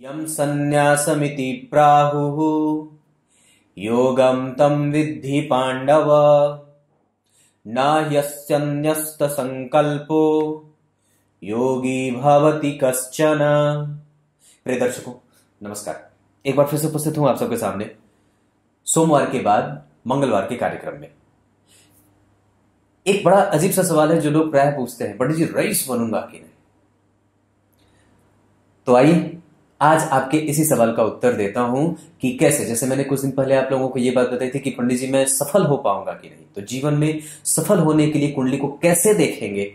यं सन्न्यासमिति प्राहुः योगं तं विद्धि पाण्डव न ह्यस्यन्यस्तसंकल्पो योगी भवति कश्चन। प्रिय दर्शकों नमस्कार, एक बार फिर से उपस्थित हूं आप सबके सामने सोमवार के बाद मंगलवार के कार्यक्रम में। एक बड़ा अजीब सा सवाल है जो लोग प्राय पूछते हैं, पंडित जी रईस बनूंगा कि नहीं। तो आइए आज आपके इसी सवाल का उत्तर देता हूं कि कैसे। जैसे मैंने कुछ दिन पहले आप लोगों को यह बात बताई थी कि पंडित जी मैं सफल हो पाऊंगा कि नहीं, तो जीवन में सफल होने के लिए कुंडली को कैसे देखेंगे,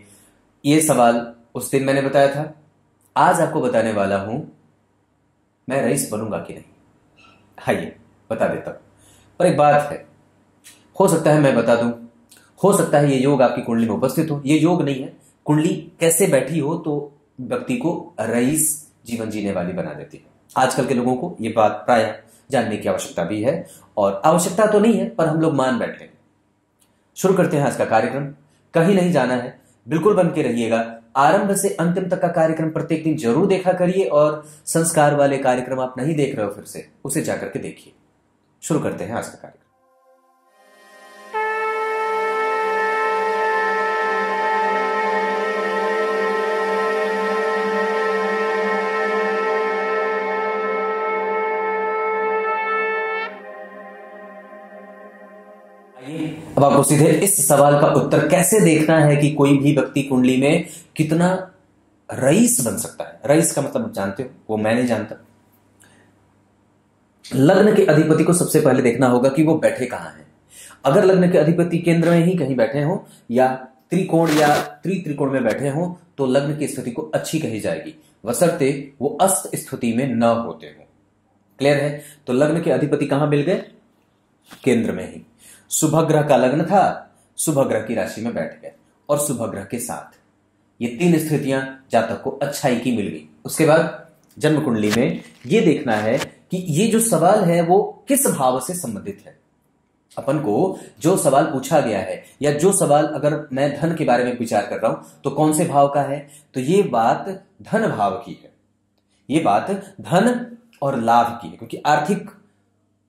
यह सवाल उस दिन मैंने बताया था। आज आपको बताने वाला हूं मैं रईस बनूंगा कि नहीं। आइए बता देता हूं, पर एक बात है, हो सकता है मैं बता दूं, हो सकता है ये योग आपकी कुंडली में उपस्थित हो। ये योग नहीं है, कुंडली कैसे बैठी हो तो व्यक्ति को रईस जीवन जीने वाली बना देती है। आजकल के लोगों को ये बात प्राय जानने की आवश्यकता भी है, और आवश्यकता तो नहीं है पर हम लोग मान बैठे हैं। शुरू करते हैं आज का कार्यक्रम। कहीं नहीं जाना है, बिल्कुल बन के रहिएगा। आरंभ से अंतिम तक का कार्यक्रम प्रत्येक दिन जरूर देखा करिए, और संस्कार वाले कार्यक्रम आप नहीं देख रहे हो फिर से उसे जाकर के देखिए। शुरू करते हैं आज का कार्यक्रम। अब आपको सीधे इस सवाल का उत्तर कैसे देखना है कि कोई भी व्यक्ति कुंडली में कितना रईस बन सकता है। रईस का मतलब जानते हो, वो मैं नहीं जानता। लग्न के अधिपति को सबसे पहले देखना होगा कि वो बैठे कहां हैं। अगर लग्न के अधिपति केंद्र में ही कहीं बैठे हो या त्रिकोण या त्रिकोण में बैठे हो तो लग्न की स्थिति को अच्छी कही जाएगी, बशर्ते वो अस्त स्थिति में न होते हो। क्लियर है? तो लग्न के अधिपति कहां मिल गए? केंद्र में ही। शुभ ग्रह का लग्न था, शुभ ग्रह की राशि में बैठ गए, और शुभ ग्रह के साथ ये तीन स्थितियां जातक को अच्छाई की मिल गई। उसके बाद जन्म कुंडली में ये देखना है कि ये जो सवाल है वो किस भाव से संबंधित है। अपन को जो सवाल पूछा गया है, या जो सवाल अगर मैं धन के बारे में विचार कर रहा हूं तो कौन से भाव का है, तो ये बात धन भाव की है। ये बात धन और लाभ की है, क्योंकि आर्थिक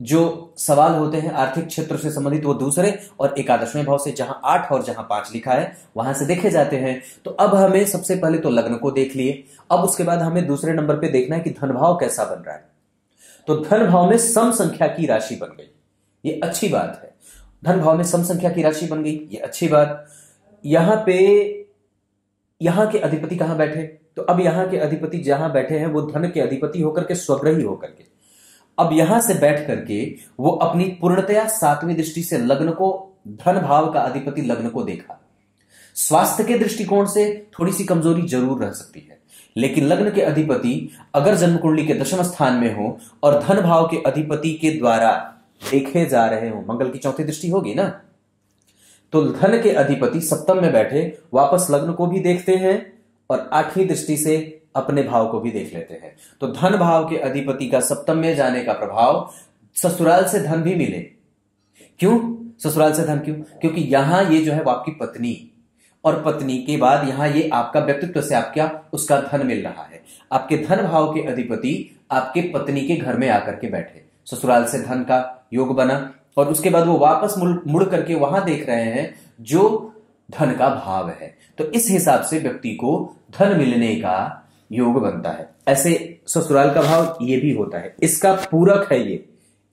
जो सवाल होते हैं आर्थिक क्षेत्र से संबंधित वो दूसरे और एकादशवें भाव से, जहां 8 और जहां 5 लिखा है वहां से देखे जाते हैं। तो अब हमें सबसे पहले तो लग्न को देख लिए, अब उसके बाद हमें दूसरे नंबर पे देखना है कि धन भाव कैसा बन रहा है। तो धन भाव में सम संख्या की राशि बन गई, ये अच्छी बात है। धन भाव में सम संख्या की राशि बन गई, ये अच्छी बात। यहां पे यहां के अधिपति कहां बैठे, तो अब यहां के अधिपति जहां बैठे हैं वो धन के अधिपति होकर के, स्वग्रही होकर के। अब यहां से बैठ करके वो अपनी पूर्णतया 7वीं दृष्टि से लग्न को, धन भाव का अधिपति लग्न को देखा। स्वास्थ्य के दृष्टिकोण से थोड़ी सी कमजोरी जरूर रह सकती है, लेकिन लग्न के अधिपति अगर जन्म कुंडली के 10वें स्थान में हो और धन भाव के अधिपति के द्वारा देखे जा रहे हो, मंगल की 4थी दृष्टि होगी ना, तो धन के अधिपति सप्तम में बैठे वापस लग्न को भी देखते हैं और 8वीं दृष्टि से अपने भाव को भी देख लेते हैं। तो धन भाव के अधिपति का सप्तम में जाने का प्रभाव ससुराल से धन भी मिले। क्यों ससुराल से धन? क्यों? क्योंकि यहां ये जो है वो आपकी पत्नी, और पत्नी के बाद यहां ये आपका व्यक्तित्व से आपका उसका धन मिल रहा है। आपके धन भाव के अधिपति आपके पत्नी के घर में आकर के बैठे, ससुराल से धन का योग बना, और उसके बाद वो वापस मुड़ करके वहां देख रहे हैं जो धन का भाव है। तो इस हिसाब से व्यक्ति को धन मिलने का योग बनता है। ऐसे ससुराल का भाव ये भी होता है, इसका पूरक है ये।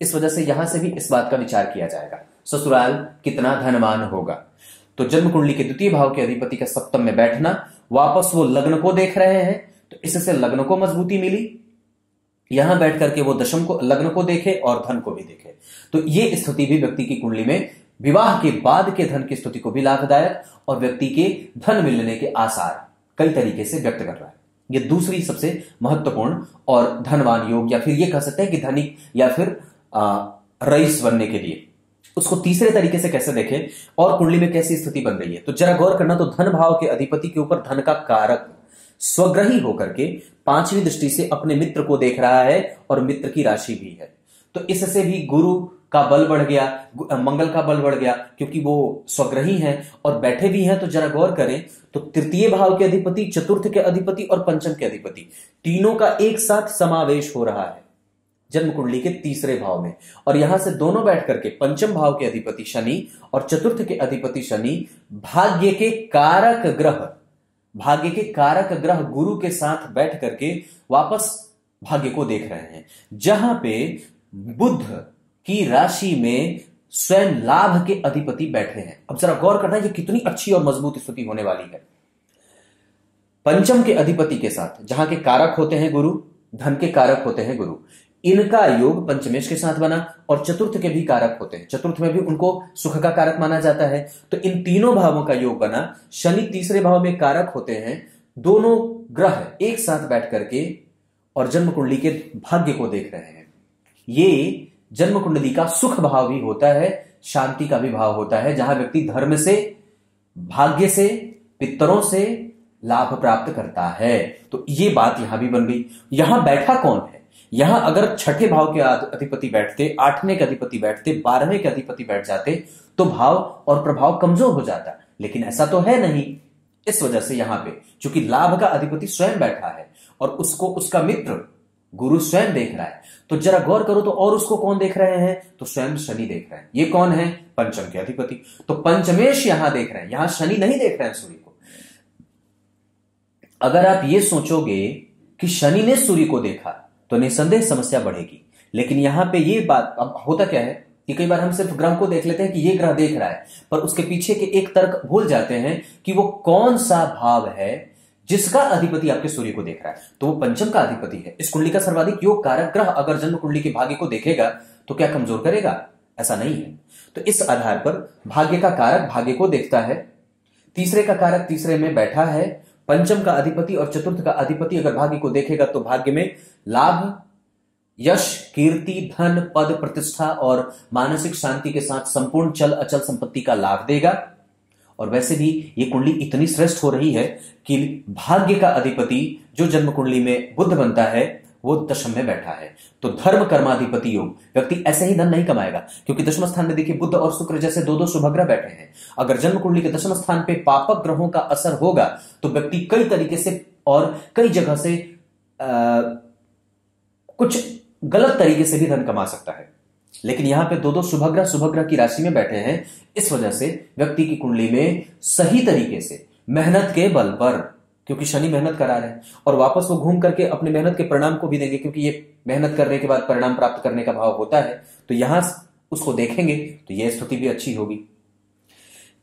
इस वजह से यहां से भी इस बात का विचार किया जाएगा, ससुराल कितना धनवान होगा। तो जन्म कुंडली के द्वितीय भाव के अधिपति का सप्तम में बैठना, वापस वो लग्न को देख रहे हैं, तो इससे लग्न को मजबूती मिली। यहां बैठ करके वो दशम को, लग्न को देखे और धन को भी देखे। तो ये स्थिति भी व्यक्ति की कुंडली में विवाह के बाद के धन की स्थिति को भी लाभदायक और व्यक्ति के धन मिलने के आसार कई तरीके से व्यक्त कर रहा है। ये दूसरी सबसे महत्वपूर्ण और धनवान योग, या फिर ये कह सकते हैं कि धनिक या फिर रईस बनने के लिए। उसको तीसरे तरीके से कैसे देखें और कुंडली में कैसी स्थिति बन रही है, तो जरा गौर करना। तो धन भाव के अधिपति के ऊपर धन का कारक स्वग्रही होकर के 5वीं दृष्टि से अपने मित्र को देख रहा है, और मित्र की राशि भी है। तो इससे भी गुरु का बल बढ़ गया, मंगल का बल बढ़ गया, क्योंकि वो स्वग्रही हैं और बैठे भी हैं। तो जरा गौर करें तो तृतीय भाव के अधिपति, चतुर्थ के अधिपति और पंचम के अधिपति, तीनों का एक साथ समावेश हो रहा है जन्म कुंडली के तीसरे भाव में। और यहां से दोनों बैठ करके पंचम भाव के अधिपति शनि और चतुर्थ के अधिपति शनि भाग्य के कारक ग्रह गुरु के साथ बैठ करके वापस भाग्य को देख रहे हैं, जहां पे बुध की राशि में स्वयं लाभ के अधिपति बैठे हैं। अब जरा गौर करना ये कितनी अच्छी और मजबूत स्थिति होने वाली है। पंचम के अधिपति के साथ, जहां के कारक होते हैं गुरु, धन के कारक होते हैं गुरु, इनका योग पंचमेश के साथ बना और चतुर्थ के भी कारक होते हैं, चतुर्थ में भी उनको सुख का कारक माना जाता है। तो इन तीनों भावों का योग बना, शनि तीसरे भाव में कारक होते हैं, दोनों ग्रह एक साथ बैठ करके और जन्म कुंडली के भाग्य को देख रहे हैं। ये जन्म कुंडली का सुख भाव भी होता है, शांति का भी भाव होता है, जहां व्यक्ति धर्म से, भाग्य से, पितरों से लाभ प्राप्त करता है। तो ये बात यहां भी बन गई। यहां बैठा कौन है? यहां अगर छठे भाव के अधिपति बैठते, आठवें के अधिपति बैठते, 12वें के अधिपति बैठ जाते तो भाव और प्रभाव कमजोर हो जाता, लेकिन ऐसा तो है नहीं। इस वजह से यहां पे चूंकि लाभ का अधिपति स्वयं बैठा है और उसको उसका मित्र गुरु स्वयं देख रहा है, तो जरा गौर करो तो और उसको कौन देख रहे हैं? तो स्वयं शनि देख रहे हैं। ये कौन है? पंचम के अधिपति। तो पंचमेश यहां देख रहे हैं, यहां शनि नहीं देख रहे हैं सूर्य को। अगर आप ये सोचोगे कि शनि ने सूर्य को देखा तो निसंदेह समस्या बढ़ेगी, लेकिन यहां पे ये बात, अब होता क्या है कि कई बार हम सिर्फ ग्रह को देख लेते हैं कि ये ग्रह देख रहा है, पर उसके पीछे के एक तर्क भूल जाते हैं कि वो कौन सा भाव है जिसका अधिपति आपके सूर्य को देख रहा है। तो वो पंचम का अधिपति है। इस कुंडली का सर्वाधिक योग कारक ग्रह अगर जन्म कुंडली के भाग्य को देखेगा तो क्या कमजोर करेगा? ऐसा नहीं है। तो इस आधार पर भाग्य का कारक भाग्य को देखता है, तीसरे का कारक तीसरे में बैठा है, पंचम का अधिपति और चतुर्थ का अधिपति अगर भाग्य को देखेगा तो भाग्य में लाभ, यश, कीर्ति, धन, पद, प्रतिष्ठा और मानसिक शांति के साथ संपूर्ण चल अचल संपत्ति का लाभ देगा। और वैसे भी ये कुंडली इतनी श्रेष्ठ हो रही है कि भाग्य का अधिपति जो जन्म कुंडली में बुध बनता है वो दशम में बैठा है। तो धर्म कर्माधिपति योग, व्यक्ति ऐसे ही धन नहीं कमाएगा, क्योंकि दशम स्थान में देखिए बुध और शुक्र जैसे दो शुभ ग्रह बैठे हैं। अगर जन्म कुंडली के दशम स्थान पे पापक ग्रहों का असर होगा तो व्यक्ति कई तरीके से और कई जगह से कुछ गलत तरीके से भी धन कमा सकता है। लेकिन यहां पे दो शुभ ग्रह की राशि में बैठे हैं, इस वजह से व्यक्ति की कुंडली में सही तरीके से मेहनत के बल पर, क्योंकि शनि मेहनत करा रहे हैं और वापस वो घूम करके अपने मेहनत के परिणाम को भी देंगे, क्योंकि ये मेहनत करने के बाद परिणाम प्राप्त करने का भाव होता है। तो यहां उसको देखेंगे तो यह स्थिति भी अच्छी होगी।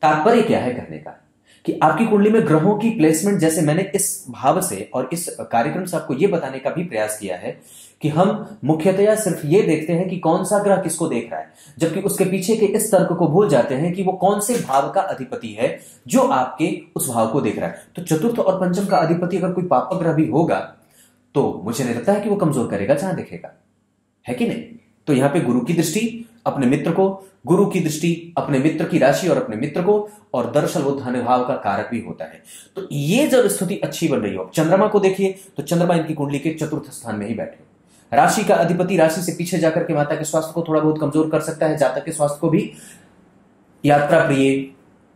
तात्पर्य क्या है कहने का कि आपकी कुंडली में ग्रहों की प्लेसमेंट, जैसे मैंने इस भाव से और इस कार्यक्रम से आपको यह बताने का भी प्रयास किया है कि हम मुख्यतया सिर्फ ये देखते हैं कि कौन सा ग्रह किसको देख रहा है, जबकि उसके पीछे के इस तर्क को भूल जाते हैं कि वो कौन से भाव का अधिपति है जो आपके उस भाव को देख रहा है। तो चतुर्थ और पंचम का अधिपति अगर कोई पापक ग्रह भी होगा तो मुझे नहीं लगता है कि वो कमजोर करेगा जहां देखेगा, है कि नहीं। तो यहां पे गुरु की दृष्टि अपने मित्र को, गुरु की दृष्टि अपने मित्र की राशि और अपने मित्र को, और दरअसल वो धन भाव का कारक भी होता है। तो ये जब स्थिति अच्छी बन रही हो, चंद्रमा को देखिए तो चंद्रमा इनकी कुंडली के चतुर्थ स्थान में ही बैठे। राशि का अधिपति राशि से पीछे जाकर के माता के स्वास्थ्य को थोड़ा बहुत कमजोर कर सकता है, जातक के स्वास्थ्य को भी। यात्रा प्रिय,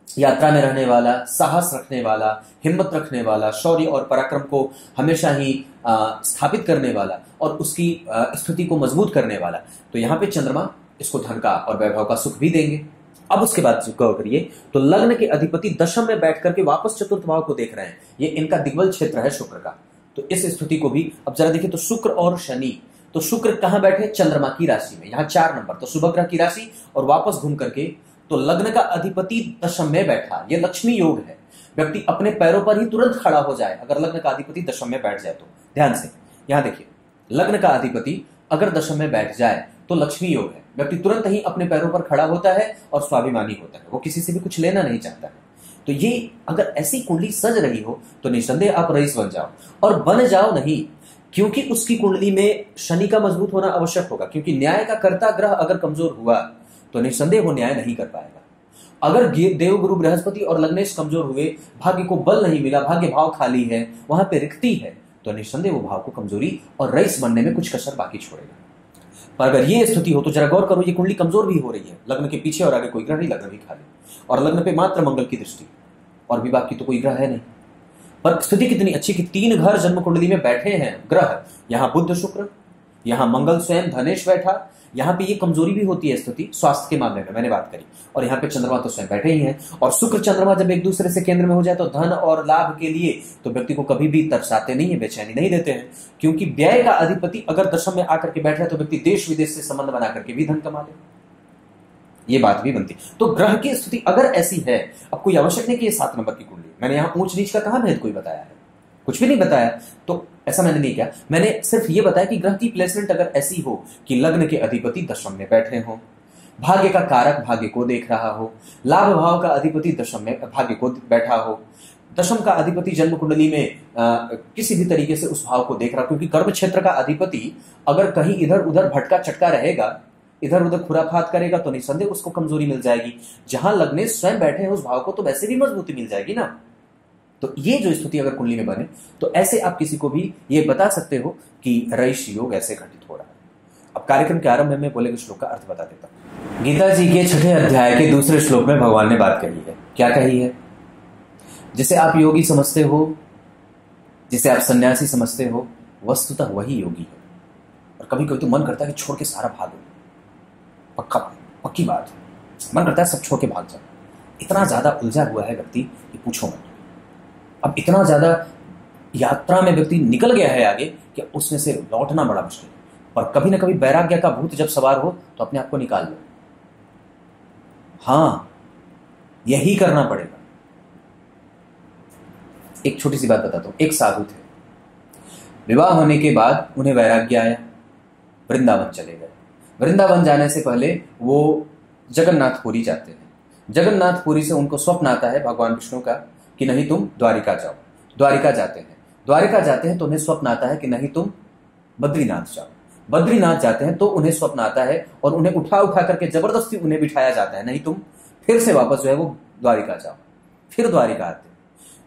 यात्रा में रहने वाला, साहस रखने वाला, हिम्मत रखने वाला, शौर्य और पराक्रम को हमेशा ही स्थापित करने वाला और उसकी स्थिति को मजबूत करने वाला। तो यहां पे चंद्रमा इसको धन का और वैभव का सुख भी देंगे। अब उसके बाद गौर करिए तो लग्न के अधिपति दशम में बैठ करके वापस चतुर्थ भाव को देख रहे हैं। ये इनका दिग्बल क्षेत्र है शुक्र का। तो इस स्थिति को भी अब जरा देखिए तो शुक्र और शनि, तो शुक्र कहां बैठे? चंद्रमा की राशि में, यहां 4 नंबर, तो शुभ ग्रह की राशि, और वापस घूम करके तो लग्न का अधिपति दशम में बैठा। यह लक्ष्मी योग है, व्यक्ति अपने पैरों पर ही तुरंत खड़ा हो जाए अगर लग्न का अधिपति दशम में बैठ जाए तो। ध्यान से यहां देखिए, लग्न का अधिपति अगर दशम में बैठ जाए तो लक्ष्मी योग है, व्यक्ति तुरंत ही अपने पैरों पर खड़ा होता है और स्वाभिमानी होता है, वो किसी से भी कुछ लेना नहीं चाहता है। तो ये अगर ऐसी कुंडली सज रही हो तो निसंदेह आप रईस बन जाओ, और बन जाओ नहीं, क्योंकि उसकी कुंडली में शनि का मजबूत होना आवश्यक होगा, क्योंकि न्याय का कर्ता ग्रह अगर कमजोर हुआ तो निसंदेह वो न्याय नहीं कर पाएगा। अगर देवगुरु बृहस्पति और लग्नेश कमजोर हुए, भाग्य को बल नहीं मिला, भाग्य भाव खाली है, वहां पे रिक्ति है, तो निसंदेह वो भाव को कमजोरी और रईस बनने में कुछ कसर बाकी छोड़ेगा। पर अगर ये स्थिति हो तो जरा गौर करो, ये कुंडली कमजोर भी हो रही है, लग्न के पीछे और आगे कोई ग्रह नहीं, लग्न भी खाली, और लग्न पे मात्र मंगल की दृष्टि, और विवाह की तो कोई ग्रह है नहीं। पर स्थिति कितनी अच्छी कि 3 घर जन्म कुंडली में बैठे हैं ग्रह, यहां बुध शुक्र, यहां मंगल स्वयं धनेश बैठा, यहां पे ये कमजोरी भी होती है स्थिति स्वास्थ्य के मामले में, मैंने बात करी, और यहाँ पे चंद्रमा तो स्वयं बैठे ही हैं, और शुक्र चंद्रमा जब एक दूसरे से केंद्र में हो जाए तो धन और लाभ के लिए तो व्यक्ति को कभी भी तरसाते नहीं है, बेचैनी नहीं देते हैं, क्योंकि व्यय का अधिपति अगर दशम में आकर के बैठा है तो व्यक्ति देश विदेश से संबंध बना करके भी धन कमा ले, ये बात भी बनती। तो ग्रह की स्थिति अगर ऐसी है, अब कोई आवश्यक नहीं कि ये 7 नंबर की कुंडली, मैंने यहाँ ऊंच नीच का कहां भेद कोई बताया है, कुछ भी नहीं बताया, तो ऐसा मैंने नहीं किया, मैंने सिर्फ ये बताया कि ग्रह की प्लेसमेंट अगर ऐसी हो कि लग्न के अधिपति दशम में बैठे हो, भाग्य का कारक भाग्य को देख रहा हो, लाभ भाव का अधिपति दशम में भाग्य को बैठा हो, दशम का अधिपति जन्म कुंडली में किसी भी तरीके से उस भाव को देख रहा हो, क्योंकि कर्म क्षेत्र का अधिपति अगर कहीं इधर उधर भटका चटका रहेगा, इधर उधर खुराफात करेगा तो निसंदेह उसको कमजोरी मिल जाएगी। जहां लग्ने स्वयं बैठे हैं उस भाव को तो वैसे भी मजबूती मिल जाएगी ना। तो ये जो स्थिति अगर कुंडली में बने तो ऐसे आप किसी को भी ये बता सकते हो कि रईश योग ऐसे घटित हो रहा है। अब कार्यक्रम के आरंभ में बोले गए श्लोक का अर्थ बता देता हूं। गीता जी के 6 अध्याय के दूसरे श्लोक में भगवान ने बात कही है। क्या कही है? जिसे आप योगी समझते हो, जिसे आप सन्यासी समझते हो, वस्तुतः वही योगी है। और कभी कभी तो मन करता है कि छोड़ के सारा भागो, पक्की बात, मन करता है सब छोड़ के भाग जाओ। इतना ज्यादा उलझा हुआ है व्यक्ति कि पूछो मत। अब इतना ज्यादा यात्रा में व्यक्ति निकल गया है आगे कि उसमें से लौटना बड़ा मुश्किल है। और कभी ना कभी वैराग्य का भूत जब सवार हो तो अपने आप को निकाल लो। हां, यही करना पड़ेगा। एक छोटी सी बात बताता हूं। एक साधु थे, विवाह होने के बाद उन्हें वैराग्य आया, वृंदावन चले गए। वृंदावन जाने से पहले वो जगन्नाथपुरी जाते हैं। जगन्नाथपुरी से उनको स्वप्न आता है भगवान विष्णु का कि नहीं तुम द्वारिका जाओ। द्वारिका जाते हैं। द्वारिका जाते हैं तो उन्हें स्वप्न आता है कि नहीं तुम बद्रीनाथ जाओ। बद्रीनाथ जाते हैं तो उन्हें स्वप्न आता है और उन्हें उठा करके जबरदस्ती उन्हें बिठाया जाता है, नहीं तुम फिर से वापस जो है वो द्वारिका जाओ। फिर द्वारिका आते हैं।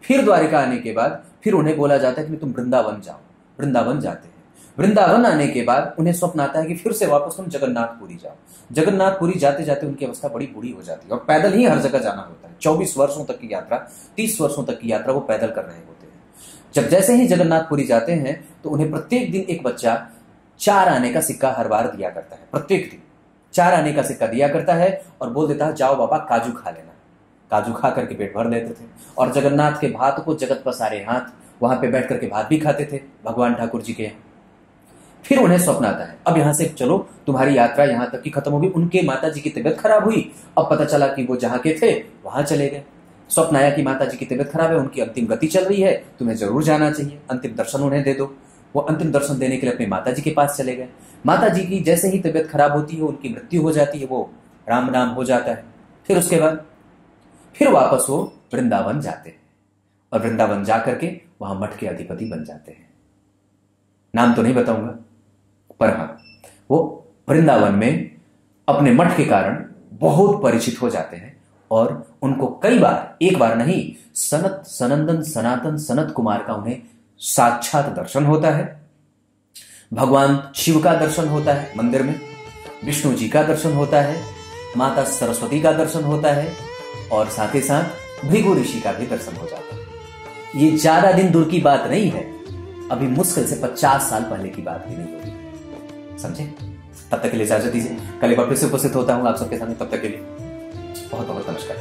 फिर द्वारिका आने के बाद फिर उन्हें बोला जाता है कि तुम वृंदावन जाओ। वृंदावन जाते हैं। वृंदावन आने के बाद उन्हें स्वप्न आता है कि फिर से वापस तुम जगन्नाथपुरी जाओ। जगन्नाथपुरी जाते जाते उनकी अवस्था बड़ी बुरी हो जाती है और पैदल ही हर जगह जाना होता है। 24 वर्षों तक की यात्रा, 30 वर्षों तक की यात्रा वो पैदल कर रहे होते हैं। जब जैसे ही जगन्नाथपुरी जाते हैं तो उन्हें प्रत्येक दिन एक बच्चा 4 आने का सिक्का हर बार दिया करता है। प्रत्येक दिन 4 आने का सिक्का दिया करता है और बोल देता है जाओ बाबा काजू खा लेना। काजू खा करके पेट भर लेते थे और जगन्नाथ के भात को जगत पसारे हाथ, वहां पे बैठ करके भात भी खाते थे भगवान ठाकुर जी के यहाँ। फिर उन्हें स्वप्न आता है अब यहां से चलो, तुम्हारी यात्रा यहां तक की खत्म होगी। उनके माता जी की तबीयत खराब हुई। अब पता चला कि वो जहां के थे वहां चले गए। स्वप्न आया कि माता जी की तबीयत खराब है, उनकी अंतिम गति चल रही है, तुम्हें जरूर जाना चाहिए, अंतिम दर्शन उन्हें दे दो। वो अंतिम दर्शन देने के लिए अपनी माता जी के पास चले गए। माता जी की जैसे ही तबीयत खराब होती है, उनकी मृत्यु हो जाती है, वो राम नाम हो जाता है। फिर उसके बाद फिर वापस वो वृंदावन जाते हैं और वृंदावन जाकर के वहां मठ के अधिपति बन जाते हैं। नाम तो नहीं बताऊंगा, पर हां, वो वृंदावन में अपने मठ के कारण बहुत परिचित हो जाते हैं और उनको कई बार, एक बार नहीं, सनत सनंदन सनातन सनत कुमार का उन्हें साक्षात दर्शन होता है। भगवान शिव का दर्शन होता है मंदिर में, विष्णु जी का दर्शन होता है, माता सरस्वती का दर्शन होता है और साथ ही साथ भृगु ऋषि का भी दर्शन हो जाता है। ये ज्यादा दिन दूर की बात नहीं है, अभी मुश्किल से 50 साल पहले की बात भी नहीं होगी, समझे? तब तक के लिए इजाजत दीजिए, कल एक बार फिर से उपस्थित होता हूं आप सबके सामने। तब तक के लिए बहुत बहुत नमस्कार।